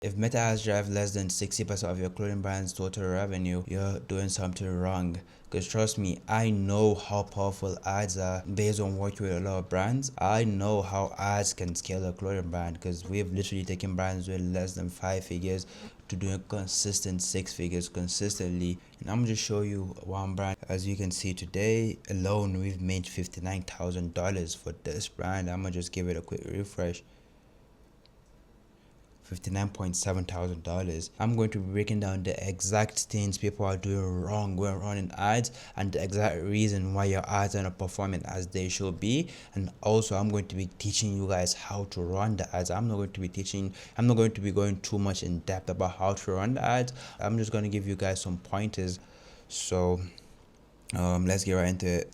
If Meta ads drive less than 60% of your clothing brand's total revenue, you're doing something wrong. Because trust me, I know how powerful ads are based on working with a lot of brands. I know how ads can scale a clothing brand because we've literally taken brands with less than 5 figures to doing consistent 6 figures consistently. And I'm just show you one brand. As you can see today alone, we've made $59,000 for this brand. I'm gonna just give it a quick refresh. $59,700. I'm going to be breaking down the exact things people are doing wrong when running ads and the exact reason why your ads are not performing as they should be. And also I'm going to be teaching you guys how to run the ads. I'm not going to be going too much in depth about how to run the ads. I'm just going to give you guys some pointers. So let's get right into it.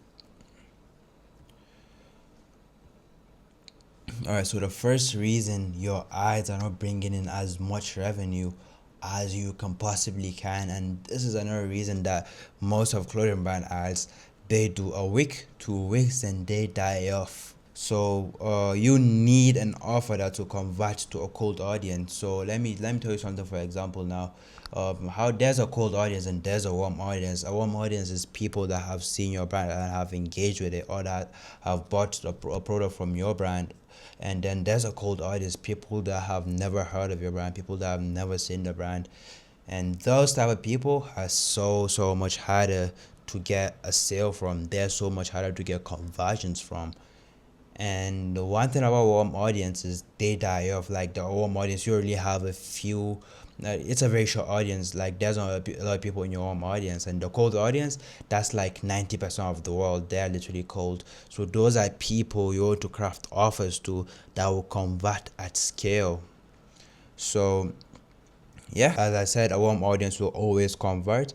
Alright, so the first reason your ads are not bringing in as much revenue as you can possibly can, and this is another reason that most of clothing brand ads, they do a week, 2 weeks, and they die off. So you need an offer that will convert to a cold audience. So let me tell you something. For example, now how there's a cold audience and there's a warm audience. A warm audience is people that have seen your brand and have engaged with it, or that have bought a product from your brand. And then there's a cold audience, people that have never heard of your brand, people that have never seen the brand. And those type of people are so much harder to get a sale from. They're so much harder to get conversions from. And the one thing about warm audiences, they die off. Like the warm audience, you only have a few. It's a very short audience. Like there's not a lot of people in your warm audience, and the cold audience, that's like 90% of the world. They're literally cold. So those are people you want to craft offers to that will convert at scale. So yeah, as I said, a warm audience will always convert.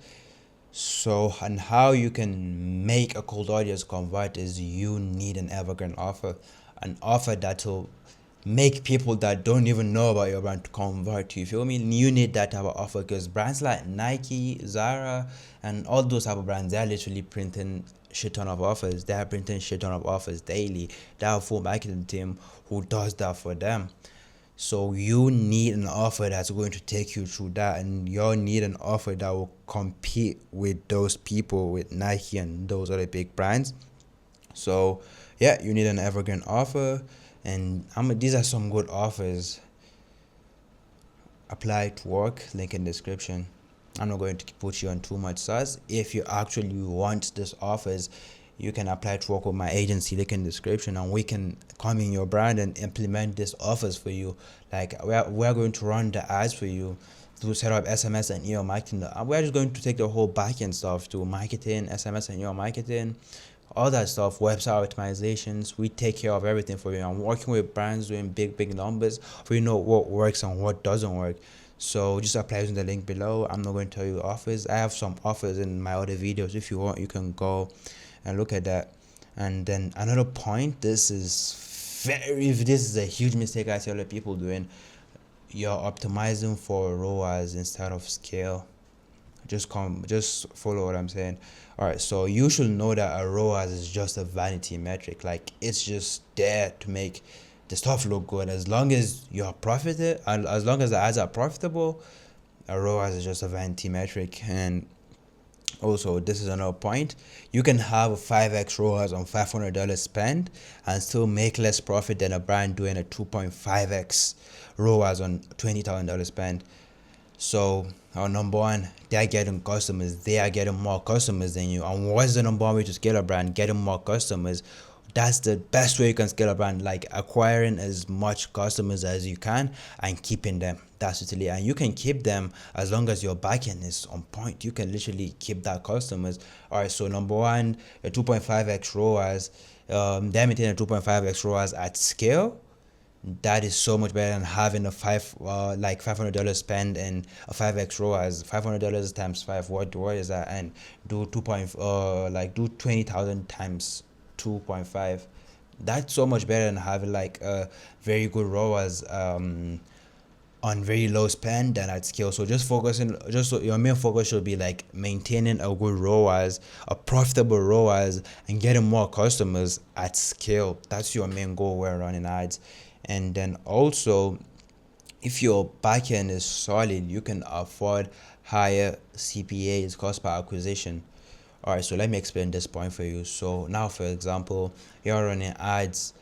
So, and how you can make a cold audience convert is you need an evergreen offer, an offer that will make people that don't even know about your brand to convert. You feel me? You need that type of offer because brands like Nike, Zara, and all those type of brands, they're literally printing shit ton of offers. They're printing shit ton of offers daily. They have a full marketing team who does that for them. So you need an offer that's going to take you through that, and you need an offer that will compete with those people, with Nike and those other big brands. So yeah, you need an evergreen offer, and these are some good offers. Apply to work, link in description. I'm not going to put you on too much sauce. If you actually want these offers, you can apply to work with my agency, link in description, and we can come in your brand and implement these offers for you. Like we're going to run the ads for you to set up SMS and email marketing. We're just going to take the whole backend stuff to marketing, SMS and email marketing, all that stuff, website optimizations. We take care of everything for you. I'm working with brands doing big numbers for you know what works and what doesn't work. So just apply using the link below. I'm not going to tell you offers. I have some offers in my other videos. If you want, you can go and look at that. And then another point, this is a huge mistake I see a lot of people doing. You're optimizing for ROAS instead of scale. Just follow what I'm saying. All right, so you should know that a ROAS is just a vanity metric. Like it's just there to make the stuff look good. As long as you're profited, and as long as the ads are profitable, a ROAS is just a vanity metric. And also, this is another point, you can have a 5x ROAS on $500 spend and still make less profit than a brand doing a 2.5x ROAS on $20,000 spend. So number one, they're getting customers. They are getting more customers than you. And what's the number one way to scale a brand? Getting more customers. That's the best way you can scale a brand, like acquiring as much customers as you can and keeping them. That's literally, and you can keep them as long as your backend is on point. You can literally keep that customers. All right, so number one, a 2.5x ROAS, they're maintaining a 2.5x ROAS at scale. That is so much better than having a $500 spend and a 5x ROAS. $500 times 5, what is that? And do 20,000 times 2.5. That's so much better than having like a very good ROAS on very low spend than at scale. So your main focus should be like maintaining a good ROAS, a profitable ROAS, and getting more customers at scale. That's your main goal when running ads. And then also if your backend is solid, you can afford higher CPAs, cost per acquisition. All right, so let me explain this point for you. So now, for example, you're running ads.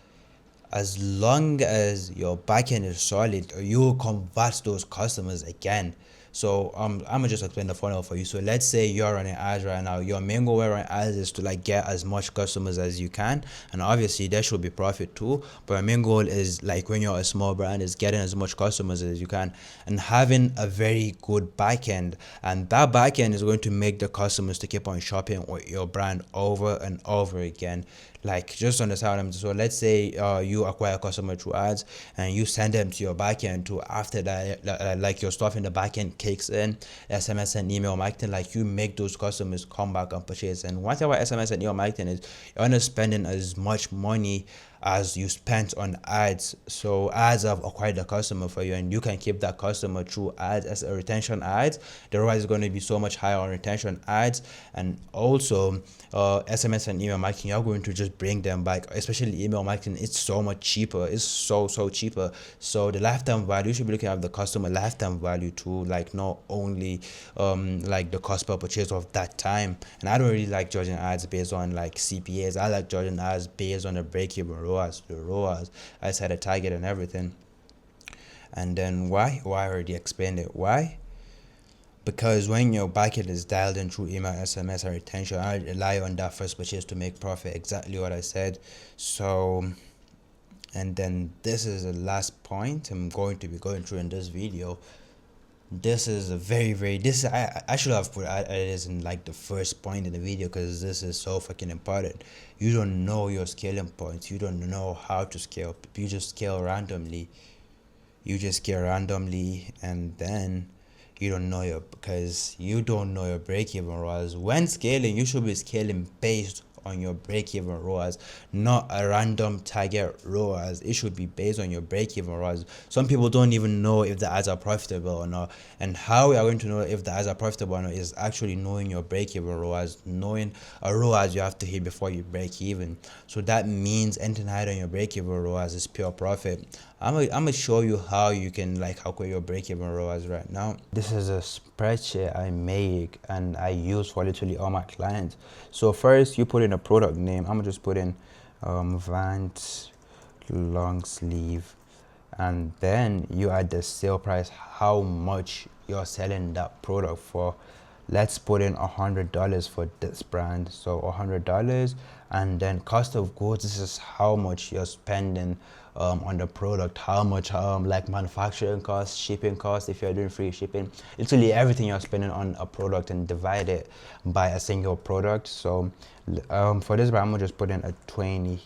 As long as your backend is solid, you will convert those customers again. So I'm gonna just explain the funnel for you. So let's say you're running ads right now. Your main goal running ads is to like get as much customers as you can, and obviously there should be profit too. But your main goal is like when you're a small brand is getting as much customers as you can and having a very good backend, and that backend is going to make the customers to keep on shopping with your brand over and over again. Like just understand them. So let's say you acquire a customer through ads and you send them to your backend. To after that, like your stuff in the backend kicks in, SMS and email marketing, like you make those customers come back and purchase. And whatever SMS and email marketing is, you're not spending as much money as you spent on ads. So ads have acquired the customer for you, and you can keep that customer through ads as a retention ads. The ROI is going to be so much higher on retention ads. And also SMS and email marketing, you're going to just bring them back. Especially email marketing, it's so much cheaper. It's so cheaper. So the lifetime value, you should be looking at the customer lifetime value too, like not only like the cost per purchase of that time. And I don't really like judging ads based on like CPAs. I like judging ads based on the break-even ROAS, the ROAS. I set a target and everything. And then why I already explained it. Why? Because when your backend is dialed in through email, SMS, and retention, I rely on that first purchase to make profit. Exactly what I said. So, and then this is the last point I'm going to be going through in this video. This is a very this I should have put it as in like the first point in the video, because this is so fucking important. You don't know your scaling points. You don't know how to scale. You just scale randomly. And then you don't know because you don't know your break-even ROAS. When scaling, you should be scaling based on your break-even ROAS, not a random target ROAS. It should be based on your break-even ROAS. Some people don't even know if the ads are profitable or not, and how we are going to know if the ads are profitable or not is actually knowing your break-even ROAS, knowing a ROAS you have to hit before you break even. So that means anything higher than your break-even ROAS is pure profit. I'm gonna show you how you can like calculate your break-even ROAS right now. This is a spreadsheet I make and I use for literally all my clients. So first you put in a product name. I'm gonna just put in Vans long sleeve, and then you add the sale price, how much you're selling that product for. Let's put in $100 for this brand, so $100. And then cost of goods, this is how much you're spending on the product, how much like manufacturing costs, shipping costs if you're doing free shipping, literally everything you're spending on a product, and divide it by a single product. So for this brand, I'm gonna just put in a 20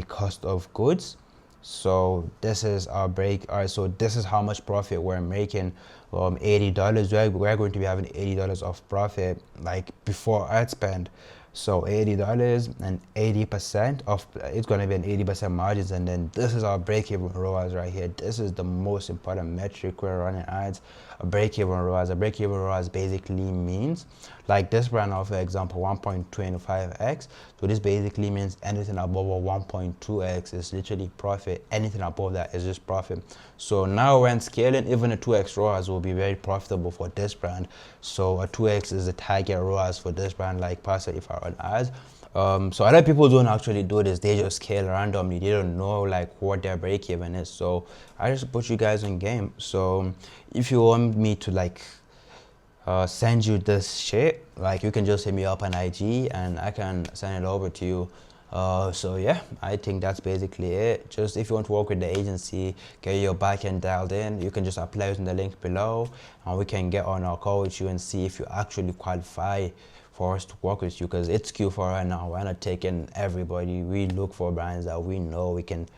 cost of goods. So this is our break. All right, so this is how much profit we're making. $80. We're going to be having $80 of profit like before ad spend. So $80 and 80% of it's going to be an 80% margins. And then this is our break-even ROAS right here. This is the most important metric we're running ads. A break-even ROAS. A break-even ROAS basically means, like this brand now, for example, 1.25x. So this basically means anything above a 1.2x is literally profit. Anything above that is just profit. So now when scaling, even a 2x ROAS will be very profitable for this brand. So a 2x is the target ROAS for this brand, like Pasta if I run ads. So other people don't actually do this. They just scale randomly. They don't know like what their break even is. So I just put you guys in game. So if you want me to like send you this shit, like you can just hit me up on IG and I can send it over to you. So yeah, I think that's basically it. Just if you want to work with the agency, get your backend dialed in, you can just apply using the link below, and we can get on our call with you and see if you actually qualify for us to work with you, because it's Q4 right now. We're not taking everybody. We look for brands that we know we can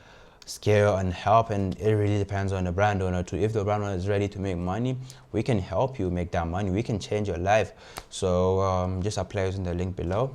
scale and help, and it really depends on the brand owner too. If the brand owner is ready to make money, we can help you make that money. We can change your life. So just apply using the link below.